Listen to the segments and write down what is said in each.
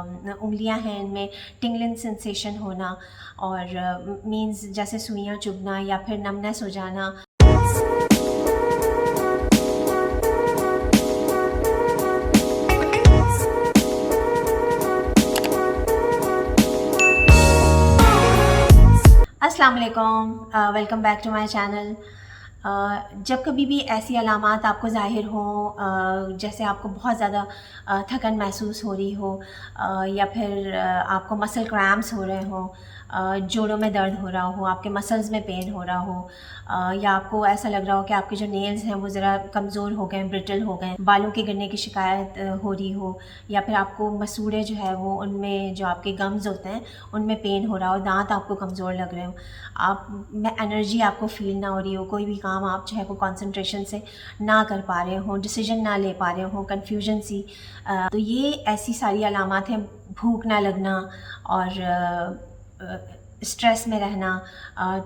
उंगलियां हैं इनमें टिंगलिंग सेंसेशन होना और मींस जैसे सुइयां चुभना या फिर नमनेस हो जाना। अस्सलाम वालेकुम, welcome back to my channel. जब कभी भी ऐसी अलामात आपको ज़ाहिर हों, जैसे आपको बहुत ज़्यादा थकन महसूस हो रही हो या फिर आपको मसल क्रैम्प्स हो रहे हों, जोड़ों में दर्द हो रहा हो, आपके मसल्स में पेन हो रहा हो, या आपको ऐसा लग रहा हो कि आपके जो नेल्स हैं वो ज़रा कमज़ोर हो गए, ब्रिटल हो गए, बालों के गिरने की शिकायत हो रही हो, या फिर आपको मसूड़े जो है वो उनमें जो आपके गम्स होते हैं उनमें पेन हो रहा हो, दांत आपको कमज़ोर लग रहे हो, आप में एनर्जी आपको फील ना हो रही हो, कोई भी काम आप जो है वो कंसंट्रेशन से ना कर पा रहे हो, डिसीजन ना ले पा रहे हो, कन्फ्यूजन सी, तो ये ऐसी सारी अलामात हैं। भूख ना लगना और स्ट्रेस में रहना,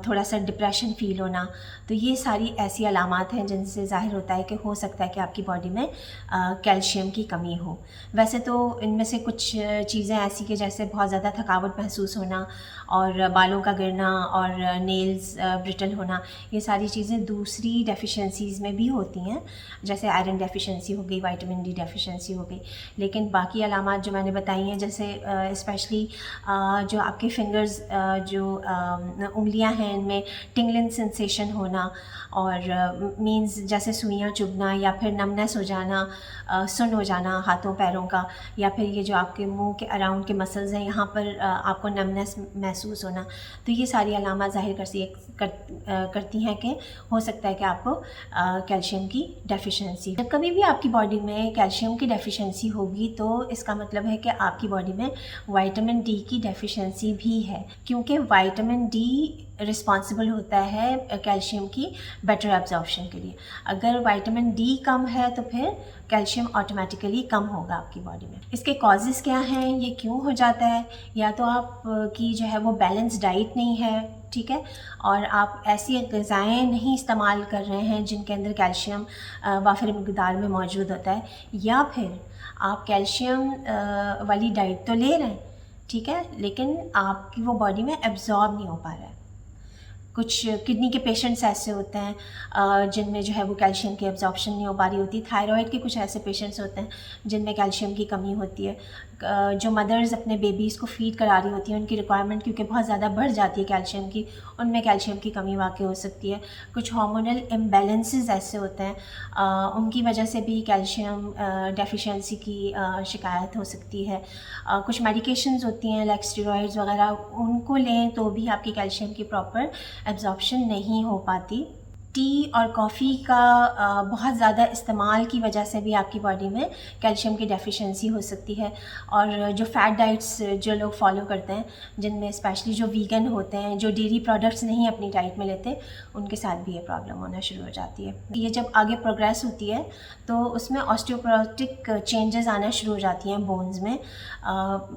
थोड़ा सा डिप्रेशन फ़ील होना, तो ये सारी ऐसी अलामात हैं जिनसे ज़ाहिर होता है कि हो सकता है कि आपकी बॉडी में कैल्शियम की कमी हो। वैसे तो इनमें से कुछ चीज़ें ऐसी कि जैसे बहुत ज़्यादा थकावट महसूस होना और बालों का गिरना और नेल्स ब्रिटल होना, ये सारी चीज़ें दूसरी डेफिशिएंसीज़ में भी होती हैं, जैसे आयरन डेफिशिएंसी हो गई, विटामिन डी डेफिशिएंसी हो गई। लेकिन बाकी अलामात जो मैंने बताई हैं, जैसे स्पेशली जो आपके फिंगर्स, जो उंगलियां हैं इनमें टिंगलिंग सेंसेशन होना और मींस जैसे सुइयां चुभना या फिर नमनेस हो जाना, सुन हो जाना हाथों पैरों का, या फिर ये जो आपके मुंह के अराउंड के मसल्स हैं यहाँ पर आपको नमनेस महसूस होना, तो ये सारी अलामत ज़ाहिर करती हैं कि हो सकता है कि आपको कैल्शियम की डेफिशिएंसी। जब कभी भी आपकी बॉडी में कैल्शियम की डेफिशिएंसी होगी तो इसका मतलब है कि आपकी बॉडी में विटामिन डी की डेफिशिएंसी भी है, क्योंकि विटामिन डी रिस्पॉन्सिबल होता है कैल्शियम की बेटर एब्जॉर्प्शन के लिए। अगर विटामिन डी कम है तो फिर कैल्शियम ऑटोमेटिकली कम होगा आपकी बॉडी में। इसके कॉजेज़ क्या हैं, ये क्यों हो जाता है? या तो आप की जो है वो बैलेंस डाइट नहीं है, ठीक है, और आप ऐसी ग़िज़ाएँ नहीं इस्तेमाल कर रहे हैं जिनके अंदर कैल्शियम वाफिर मिक़दार में मौजूद होता है, या फिर आप कैल्शियम वाली डाइट तो ले रहे हैं, ठीक है, लेकिन आपकी वो बॉडी में एब्जॉर्ब नहीं हो पा रहा है। कुछ किडनी के पेशेंट्स ऐसे होते हैं जिनमें जो है वो कैल्शियम की एब्जॉर्प्शन नहीं हो पा रही होती। थायराइड के कुछ ऐसे पेशेंट्स होते हैं जिनमें कैल्शियम की कमी होती है। जो मदर्स अपने बेबीज़ को फीड करा रही होती हैं, उनकी रिक्वायरमेंट क्योंकि बहुत ज़्यादा बढ़ जाती है कैल्शियम की, उनमें कैल्शियम की कमी वाक़ई हो सकती है। कुछ हार्मोनल इम्बैलेंसेस ऐसे होते हैं, उनकी वजह से भी कैल्शियम डेफिशिएंसी की शिकायत हो सकती है। कुछ मेडिकेशंस होती हैं लाइक स्टेरॉइड्स वगैरह, उनको लें तो भी आपकी कैल्शियम की प्रॉपर एब्जॉर्प्शन नहीं हो पाती। टी और कॉफ़ी का बहुत ज़्यादा इस्तेमाल की वजह से भी आपकी बॉडी में कैल्शियम की डेफिशिएंसी हो सकती है। और जो फ़ैट डाइट्स जो लोग फॉलो करते हैं, जिनमें स्पेशली जो वीगन होते हैं, जो डेयरी प्रोडक्ट्स नहीं अपनी डाइट में लेते, उनके साथ भी ये प्रॉब्लम होना शुरू हो जाती है। ये जब आगे प्रोग्रेस होती है तो उसमें ऑस्टियोपोरोटिक चेंजेस आना शुरू हो जाती हैं बोन्स में,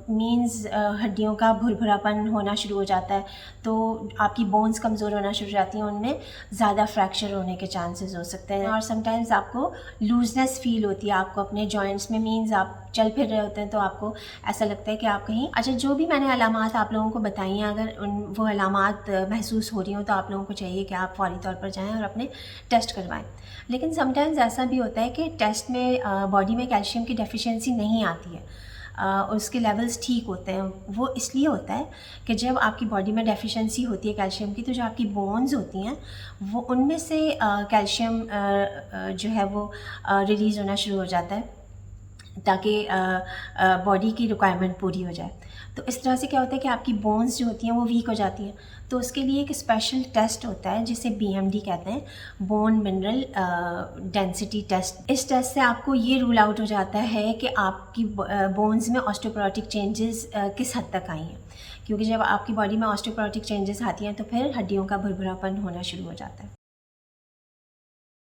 मींस हड्डियों का भुरभुरापन होना शुरू हो जाता है, तो आपकी बोन्स कमज़ोर होना शुरू हो जाती हैं, उनमें ज़्यादा फ्रैक्चर होने के चांसेस हो सकते हैं। और समटाइम्स आपको लूजनेस फील होती है, आपको अपने जॉइंट्स में, मींस आप चल फिर रहे होते हैं तो आपको ऐसा लगता है कि आप कहीं, अच्छा, जो भी मैंने अलामात आप लोगों को बताई हैं, अगर वो अलामात महसूस हो रही हो तो आप लोगों को चाहिए कि आप फौरी तौर पर जाएँ और अपने टेस्ट करवाएं। लेकिन समटाइम्स ऐसा भी होता है कि टेस्ट में बॉडी में कैल्शियम की डेफिशिएंसी नहीं आती है, उसके लेवल्स ठीक होते हैं। वो इसलिए होता है कि जब आपकी बॉडी में डेफिशिएंसी होती है कैल्शियम की, तो जो आपकी बोन्स होती हैं वो उनमें से कैल्शियम जो है वो रिलीज़ होना शुरू हो जाता है ताकि बॉडी की रिक्वायरमेंट पूरी हो जाए। तो इस तरह से क्या होता है कि आपकी बोन्स जो होती हैं वो वीक हो जाती हैं, तो उसके लिए एक स्पेशल टेस्ट होता है जिसे BMD कहते हैं, बोन मिनरल डेंसिटी टेस्ट। इस टेस्ट से आपको ये रूल आउट हो जाता है कि आपकी बोन्स में ऑस्टियोपोरोटिक चेंजेस किस हद तक आई हैं, क्योंकि जब आपकी बॉडी में ऑस्टियोपोरोटिक चेंजेस आती हैं तो फिर हड्डियों का भुरभुरापन होना शुरू हो जाता है।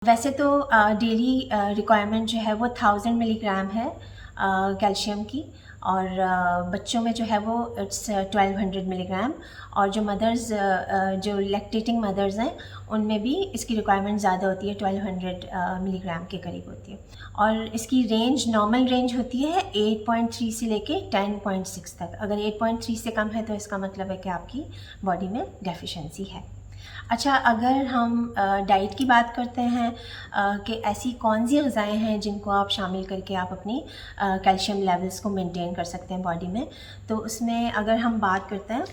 वैसे तो डेली रिक्वायरमेंट जो है वो 1000 मिलीग्राम है कैल्शियम की, और बच्चों में जो है वो इट्स 1200 मिलीग्राम, और जो मदर्स जो लैक्टेटिंग मदर्स हैं उनमें भी इसकी रिक्वायरमेंट ज़्यादा होती है, 1200 मिलीग्राम के करीब होती है। और इसकी रेंज, नॉर्मल रेंज होती है 8.3 से लेके 10.6 तक। अगर 8.3 से कम है तो इसका मतलब है कि आपकी बॉडी में डेफिशिएंसी है। अच्छा, अगर हम डाइट की बात करते हैं कि ऐसी कौन सी ग़िज़ाएँ हैं जिनको आप शामिल करके आप अपनी कैल्शियम लेवल्स को मेंटेन कर सकते हैं बॉडी में, तो उसमें अगर हम बात करते हैं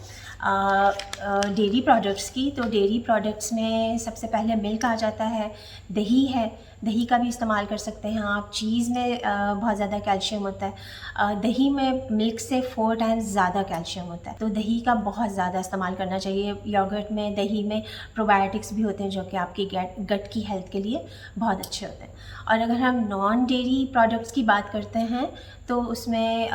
डेयरी प्रोडक्ट्स की, तो डेयरी प्रोडक्ट्स में सबसे पहले मिल्क आ जाता है, दही है, दही का भी इस्तेमाल कर सकते हैं आप। चीज़ में बहुत ज़्यादा कैल्शियम होता है, दही में मिल्क से 4 टाइम्स ज़्यादा कैल्शियम होता है, तो दही का बहुत ज़्यादा इस्तेमाल करना चाहिए। योगर्ट में, दही में प्रोबायोटिक्स भी होते हैं जो कि आपकी गट की हेल्थ के लिए बहुत अच्छे होते हैं। और अगर हम नॉन डेयरी प्रोडक्ट्स की बात करते हैं तो उसमें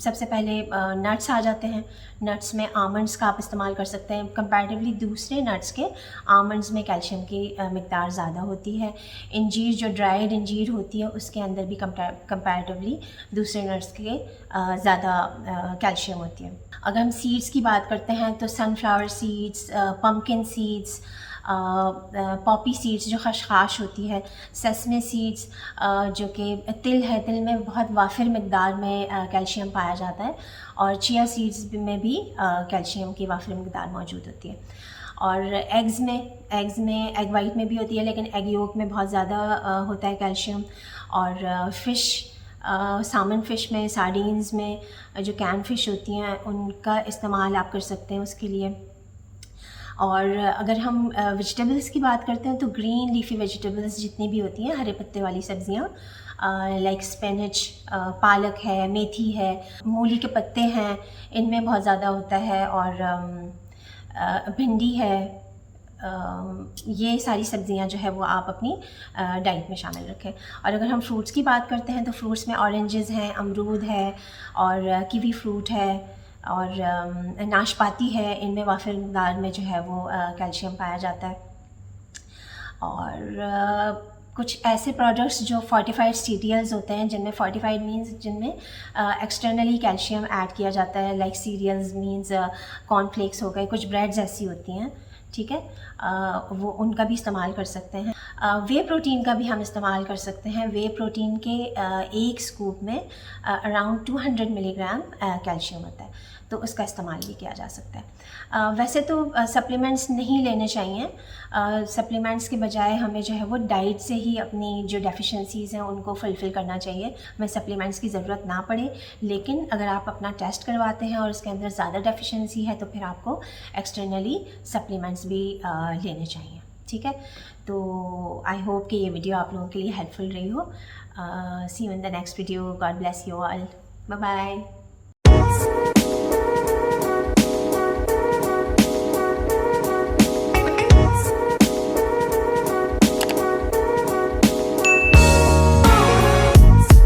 सबसे पहले नट्स आ जाते हैं। नट्स में आमंड्स का आप इस्तेमाल कर सकते हैं। कंपैरेटिवली दूसरे नट्स के आमंड्स में कैल्शियम की मिकदार ज़्यादा होती है। इंजीर, जो ड्राइड इंजीर होती है, उसके अंदर भी कंपैरेटिवली दूसरे नट्स के ज़्यादा कैल्शियम होती है। अगर हम सीड्स की बात करते हैं तो sunflower seeds, pumpkin seeds, Poppy seeds जो खशखाश होती है, सेसमे सीड्स जो कि तिल है, तिल में बहुत वाफिर मिकदार में कैल्शियम पाया जाता है, और चिया सीड्स में भी कैल्शियम की वाफिर मिकदार मौजूद होती है। और एग्स में एग वाइट में भी होती है, लेकिन एग योक में बहुत ज़्यादा होता है कैल्शियम। और फ़िश, सामन फ़िश में, सार्डीन्स में जो कैन फ़िश होती हैं उनका इस्तेमाल आप कर सकते हैं उसके लिए। और अगर हम वेजिटेबल्स की बात करते हैं तो ग्रीन लीफी वेजिटेबल्स जितनी भी होती हैं, हरे पत्ते वाली सब्जियां, लाइक स्पिनच, पालक है, मेथी है, मूली के पत्ते हैं, इनमें बहुत ज़्यादा होता है। और भिंडी है, ये सारी सब्जियां जो है वो आप अपनी डाइट में शामिल रखें। और अगर हम फ्रूट्स की बात करते हैं तो फ्रूट्स में ऑरेंजेस हैं, अमरूद है, और कीवी फ्रूट है, और नाशपाती है, इनमें वाफिर मिकदार में जो है वो कैल्शियम पाया जाता है। और कुछ ऐसे प्रोडक्ट्स जो फोर्टिफाइड सीरियल्स होते हैं, जिनमें फोर्टिफाइड मीन्स जिनमें एक्सटर्नली कैल्शियम ऐड किया जाता है, लाइक सीरियल्स मीन्स कॉर्नफ्लेक्स हो गए, कुछ ब्रेड्स ऐसी होती हैं, ठीक है, वो उनका भी इस्तेमाल कर सकते हैं। वे प्रोटीन का भी हम इस्तेमाल कर सकते हैं। वे प्रोटीन के एक स्कूप में अराउंड 200 मिलीग्राम कैल्शियम होता है, तो उसका इस्तेमाल भी किया जा सकता है। वैसे तो सप्लीमेंट्स नहीं लेने चाहिए, सप्लीमेंट्स के बजाय हमें जो है वो डाइट से ही अपनी जो डेफिशिएंसीज़ हैं उनको फुलफ़िल करना चाहिए। हमें सप्लीमेंट्स की ज़रूरत ना पड़े, लेकिन अगर आप अपना टेस्ट करवाते हैं और उसके अंदर ज़्यादा डेफिशिएंसी है तो फिर आपको एक्सटर्नली सप्लीमेंट्स भी लेने चाहिए, ठीक है। तो आई होप कि ये वीडियो आप लोगों के लिए हेल्पफुल रही हो। See you in the next video. God bless you all. Bye bye.